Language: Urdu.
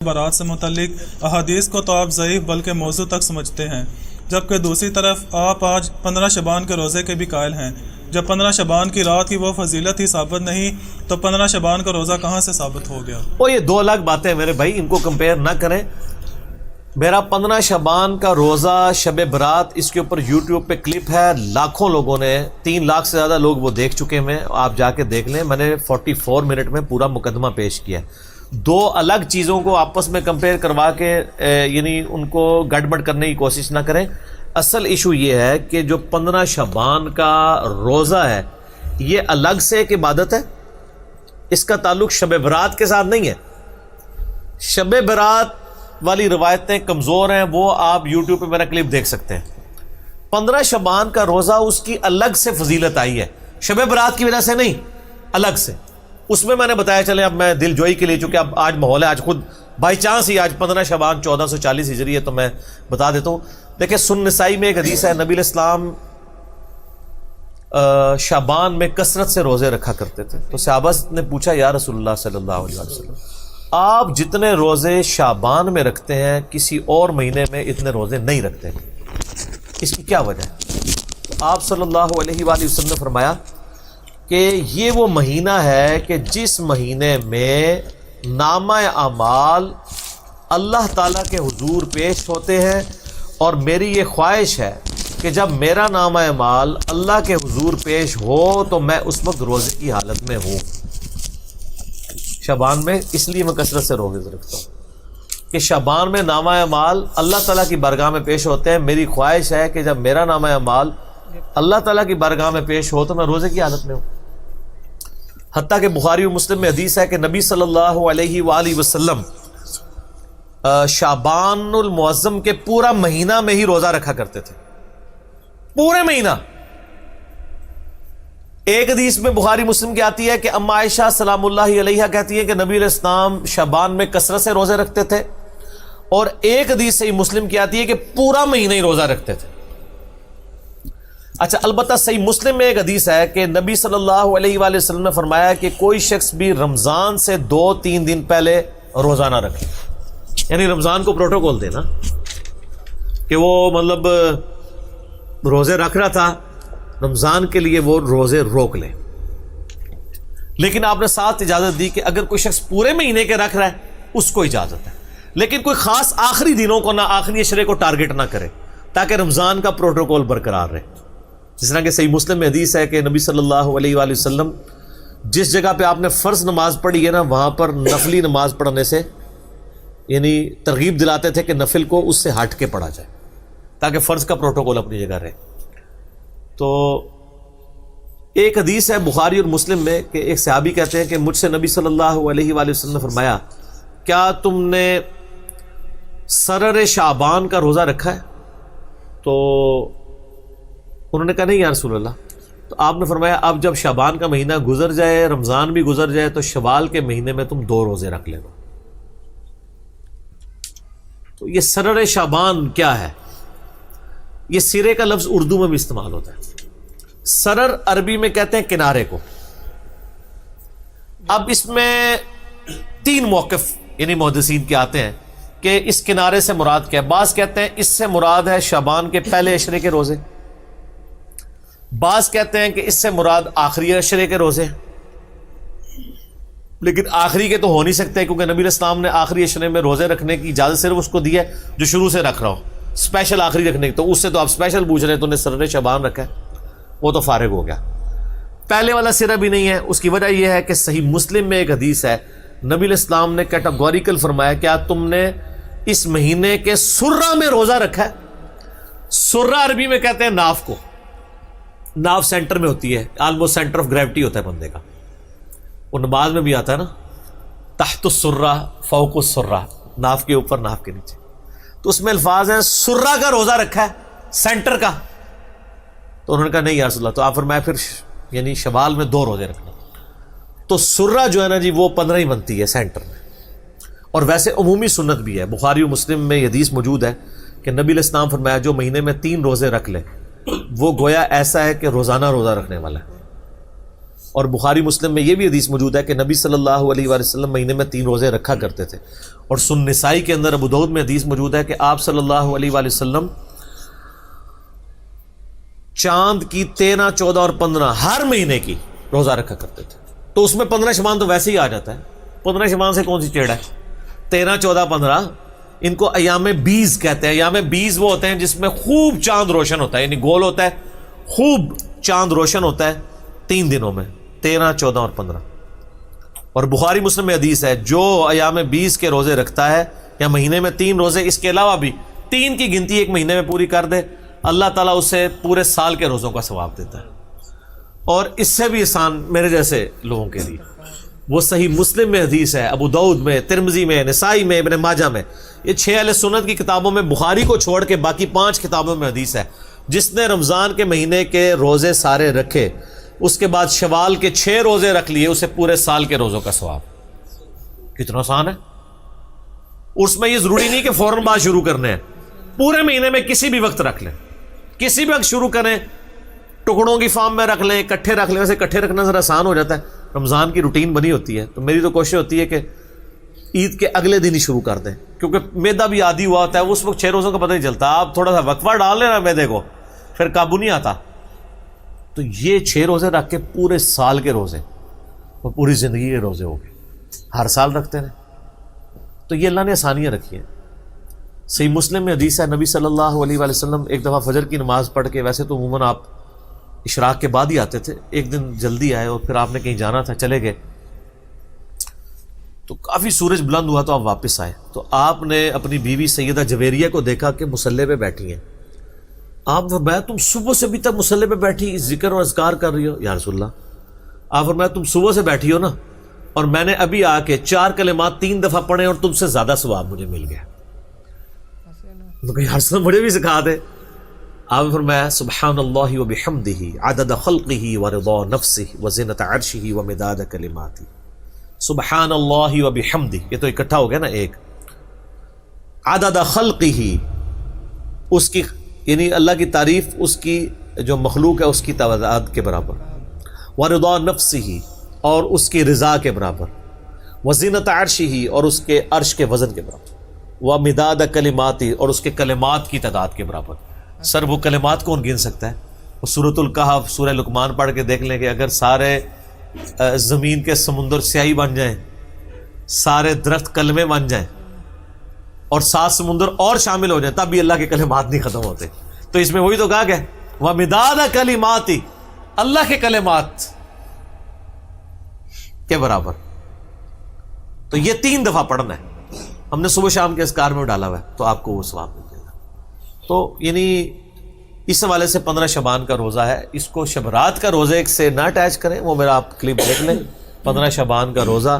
برات سے متعلق احادیث کو تو آپ ضعیف بلکہ موضوع تک سمجھتے ہیں، جبکہ دوسری طرف آپ آج 15 شعبان کے روزے کے بھی قائل ہیں۔ جب 15 شعبان کی رات کی وہ فضیلت ہی ثابت نہیں تو 15 شعبان کا روزہ کہاں سے ثابت ہو گیا؟ یہ دو الگ باتیں میرے بھائی، ان کو کمپیئر نہ کریں۔ میرا 15 شعبان کا روزہ شب برات، اس کے اوپر یوٹیوب پہ کلپ ہے، لاکھوں لوگوں نے، 3 لاکھ سے زیادہ لوگ وہ دیکھ چکے ہیں، آپ جا کے دیکھ لیں۔ میں نے 44 منٹ میں پورا مقدمہ پیش کیا۔ دو الگ چیزوں کو آپس میں کمپیئر کروا کے یعنی ان کو گڑبڑ کرنے کی کوشش نہ کریں۔ اصل ایشو یہ ہے کہ جو 15 شعبان کا روزہ ہے یہ الگ سے ایک عبادت ہے، اس کا تعلق شب برات کے ساتھ نہیں ہے۔ شب برات والی روایتیں کمزور ہیں، وہ آپ یوٹیوب پہ میرا کلپ دیکھ سکتے ہیں۔ 15 شعبان کا روزہ اس کی الگ سے فضیلت آئی ہے، شب برات کی وجہ سے نہیں، الگ سے۔ اس میں نے بتایا، چلے اب میں دل جوئی کے لیے، چونکہ اب آج ماحول ہے، آج خود بائی چانس ہی آج 15 شعبان 1440 ہجری ہے، تو میں بتا دیتا ہوں۔ دیکھیں سنن نسائی میں ایک حدیث ہے، نبی علیہ السلام شعبان میں کثرت سے روزے رکھا کرتے تھے۔ تو صحابہ نے پوچھا، یا رسول اللہ صلی اللہ علیہ وسلم، آپ جتنے روزے شعبان میں رکھتے ہیں کسی اور مہینے میں اتنے روزے نہیں رکھتے، اس کی کیا وجہ ہے؟ تو آپ صلی اللہ علیہ وآلہ وسلم نے فرمایا کہ یہ وہ مہینہ ہے کہ جس مہینے میں نامہ اعمال اللہ تعالیٰ کے حضور پیش ہوتے ہیں، اور میری یہ خواہش ہے کہ جب میرا نامہ اعمال اللہ کے حضور پیش ہو تو میں اس وقت روزے کی حالت میں ہوں۔ شعبان میں اس لیے میں کثرت سے روزے رکھتا ہوں کہ شعبان میں نامہ اعمال اللہ تعالیٰ کی بارگاہ میں پیش ہوتے ہیں۔ میری خواہش ہے کہ جب میرا نامہ اعمال اللہ تعالیٰ کی بارگاہ میں پیش ہو تو میں روزے کی حالت میں ہوں۔ حتیٰ کہ بخاری و مسلم میں حدیث ہے کہ نبی صلی اللہ علیہ وآلہ وسلم شعبان المعظم کے پورا مہینہ میں ہی روزہ رکھا کرتے تھے، پورے مہینہ۔ ایک حدیث میں بخاری مسلم کی آتی ہے کہ اما عائشہ سلام اللہ علیہا کہتی ہے کہ نبی علیہ السلام شعبان میں کثرت سے روزے رکھتے تھے، اور ایک حدیث صحیح مسلم کی آتی ہے کہ پورا مہینہ ہی روزہ رکھتے تھے۔ اچھا، البتہ صحیح مسلم میں ایک حدیث ہے کہ نبی صلی اللہ علیہ وآلہ وسلم نے فرمایا کہ کوئی شخص بھی رمضان سے 2-3 دن پہلے روزہ نہ رکھے، یعنی رمضان کو پروٹوکول دینا کہ وہ مطلب روزے رکھ رہا تھا، رمضان کے لیے وہ روزے روک لے۔ لیکن آپ نے ساتھ اجازت دی کہ اگر کوئی شخص پورے مہینے کے رکھ رہا ہے اس کو اجازت ہے، لیکن کوئی خاص آخری دنوں کو نہ، آخری عشرے کو ٹارگٹ نہ کرے، تاکہ رمضان کا پروٹوکول برقرار رہے۔ جس طرح کہ صحیح مسلم میں حدیث ہے کہ نبی صلی اللہ علیہ وآلہ وسلم جس جگہ پہ آپ نے فرض نماز پڑھی ہے نا، وہاں پر نفلی نماز پڑھنے سے یعنی ترغیب دلاتے تھے کہ نفل کو اس سے ہٹ کے پڑھا جائے تاکہ فرض کا پروٹوکول اپنی جگہ رہے۔ تو ایک حدیث ہے بخاری اور مسلم میں کہ ایک صحابی کہتے ہیں کہ مجھ سے نبی صلی اللہ علیہ وآلہ وسلم نے فرمایا، کیا تم نے سرر شعبان کا روزہ رکھا ہے؟ تو انہوں نے کہا نہیں یا رسول اللہ۔ تو آپ نے فرمایا اب جب شعبان کا مہینہ گزر جائے، رمضان بھی گزر جائے، تو شوال کے مہینے میں تم 2 روزے رکھ لینا۔ تو یہ سرر شعبان کیا ہے؟ یہ سرے کا لفظ اردو میں بھی استعمال ہوتا ہے۔ سرر عربی میں کہتے ہیں کنارے کو۔ اب اس میں 3 موقف یعنی محدثین کے آتے ہیں کہ اس کنارے سے مراد کیا ہے۔ بعض کہتے ہیں اس سے مراد ہے شعبان کے پہلے عشرے کے روزے، بعض کہتے ہیں کہ اس سے مراد آخری عشرے کے روزے، لیکن آخری کے تو ہو نہیں سکتے کیونکہ نبی علیہ السلام نے آخری عشرے میں روزے رکھنے کی اجازت صرف اس کو دی ہے جو شروع سے رکھ رہا ہو، اسپیشل آخری رکھنے کی۔ تو اس سے تو آپ اسپیشل پوچھ رہے ہیں، تو نے سرر شعبان رکھا ہے، وہ تو فارغ ہو گیا۔ پہلے والا سرہ بھی نہیں ہے، اس کی وجہ یہ ہے کہ صحیح مسلم میں ایک حدیث ہے، نبی علیہ السلام نے کیٹاگوریکل فرمایا، کیا تم نے اس مہینے کے سرہ میں روزہ رکھا ہے؟ سرہ عربی میں کہتے ہیں ناف کو، ناف سینٹر میں ہوتی ہے، آلموسٹ سینٹر آف گریوٹی ہوتا ہے بندے کا۔ وہ نماز میں بھی آتا ہے نا، تحت السرہ فوق السرہ، ناف کے اوپر ناف کے نیچے۔ تو اس میں الفاظ ہیں سرہ کا روزہ رکھا ہے، سینٹر کا۔ تو انہوں نے کہا نہیں یا رسول اللہ۔ تو آپ فرمایا پھر یعنی شوال میں 2 روزے رکھنا۔ تو سرہ جو ہے نا جی وہ 15 ہی بنتی ہے سینٹر میں، اور ویسے عمومی سنت بھی ہے۔ بخاری و مسلم میں یہ حدیث موجود ہے کہ نبی علیہ السلام فرمایا جو مہینے میں 3 روزے رکھ لے وہ گویا ایسا ہے کہ روزانہ روزہ رکھنے والا ہے۔ اور بخاری مسلم میں یہ بھی حدیث موجود ہے کہ نبی صلی اللہ علیہ وآلہ وسلم مہینے میں 3 روزے رکھا کرتے تھے. اور سنن نسائی کے اندر ابو داؤد میں حدیث موجود ہے کہ آپ صلی اللہ علیہ وآلہ وسلم چاند کی 13، 14 اور 15 ہر مہینے کی روزہ رکھا کرتے تھے. تو اس میں 15 شعبان تو ویسے ہی آ جاتا ہے. 15 شعبان سے کون سی چیڑ ہے؟ 13، 14، 15 ان کو ایام 20 کہتے ہیں. ایام 20 وہ ہوتے ہیں جس میں خوب چاند روشن ہوتا ہے، یعنی گول ہوتا ہے، خوب چاند روشن ہوتا ہے 3 دنوں میں، 13، 14 اور 15. اور بخاری مسلم میں حدیث ہے جو ایام 20 کے روزے رکھتا ہے یا مہینے میں 3 روزے، اس کے علاوہ بھی 3 کی گنتی ایک مہینے میں پوری کر دے، اللہ تعالیٰ اسے پورے سال کے روزوں کا ثواب دیتا ہے. اور اس سے بھی آسان میرے جیسے لوگوں کے لیے وہ صحیح مسلم میں حدیث ہے، ابو داؤد میں، ترمذی میں، نسائی میں، ابن ماجہ میں، یہ 6 اہل سنت کی کتابوں میں بخاری کو چھوڑ کے باقی 5 کتابوں میں حدیث ہے جس نے رمضان کے مہینے کے روزے سارے رکھے، اس کے بعد شوال کے 6 روزے رکھ لیے، اسے پورے سال کے روزوں کا ثواب. کتنا آسان ہے. اس میں یہ ضروری نہیں کہ فوراً بعد شروع کرنے ہیں، پورے مہینے میں کسی بھی وقت رکھ لیں، کسی بھی وقت شروع کریں، ٹکڑوں کی فارم میں رکھ لیں، اکٹھے رکھ لیں. ویسے اکٹھے رکھنا ذرا آسان ہو جاتا ہے، رمضان کی روٹین بنی ہوتی ہے، تو میری تو کوشش ہوتی ہے کہ عید کے اگلے دن ہی شروع کر دیں، کیونکہ میدا بھی عادی ہوا ہوتا ہے، اس وقت 6 روزوں کا پتہ نہیں چلتا. آپ تھوڑا سا وقفہ ڈال لینا میدے کو، پھر قابو نہیں آتا. تو یہ 6 روزے رکھ کے پورے سال کے روزے اور پوری زندگی کے روزے ہو گئے، ہر سال رکھتے رہیں. تو یہ اللہ نے آسانیاں رکھی ہیں. صحیح مسلم میں حدیث ہے، نبی صلی اللہ علیہ وآلہ وسلم ایک دفعہ فجر کی نماز پڑھ کے، ویسے تو عموماً آپ اشراق کے بعد ہی آتے تھے، ایک دن جلدی آئے اور پھر آپ نے کہیں جانا تھا، چلے گئے، تو کافی سورج بلند ہوا تو آپ واپس آئے. تو آپ نے اپنی بیوی سیدہ جویریہ کو دیکھا کہ مصلی پہ بیٹھی ہیں. آپ فرمایا تم صبح سے ابھی تک مصلی پہ بیٹھی ذکر اور اذکار کر رہی ہو؟ یا رسول اللہ. آپ فرمایا تم صبح سے بیٹھی ہو نا، اور میں نے ابھی آ کے 4 کلمات 3 دفعہ پڑھے اور تم سے زیادہ ثواب مجھے مل گیا. مجھے بھی سکھا دے. آپ نے فرمایا سبحان اللہ وبحمدہ عدد خلقہ ورضا نفسہ وزنۃ عرشہ ومداد کلماتہ. سبحان اللہ وبحمدہ، یہ تو اکٹھا ہو گیا نا ایک. عدد خلقہ، اس کی یعنی اللہ کی تعریف اس کی جو مخلوق ہے اس کی تعداد کے برابر، ورضا نفسہ اور اس کی رضا کے برابر، وزنۃ عرشہ اور اس کے عرش کے وزن کے برابر، ومداد کلماتی اور اس کے کلمات کی تعداد کے برابر. سر وہ کلمات کون گن سکتا ہے؟ وہ سورۃ الکہف، سورہ لقمان پڑھ کے دیکھ لیں کہ اگر سارے زمین کے سمندر سیاہی بن جائیں، سارے درخت کلمے بن جائیں اور 7 سمندر اور شامل ہو جائیں، تب بھی اللہ کے کلمات نہیں ختم ہوتے. تو اس میں وہی تو کہا کہ ومداد کلماتی، اللہ کے کلمات کے برابر. تو یہ 3 دفعہ پڑھنا ہے. ہم نے صبح شام کے اذکار میں ڈالا ہوا ہے، تو آپ کو وہ ثواب مل جائے گا. تو یعنی اس حوالے سے 15 شعبان کا روزہ ہے، اس کو شب رات کا روزے سے نہ اٹیچ کریں. وہ میرا آپ کلپ دیکھ لیں، 15 شعبان کا روزہ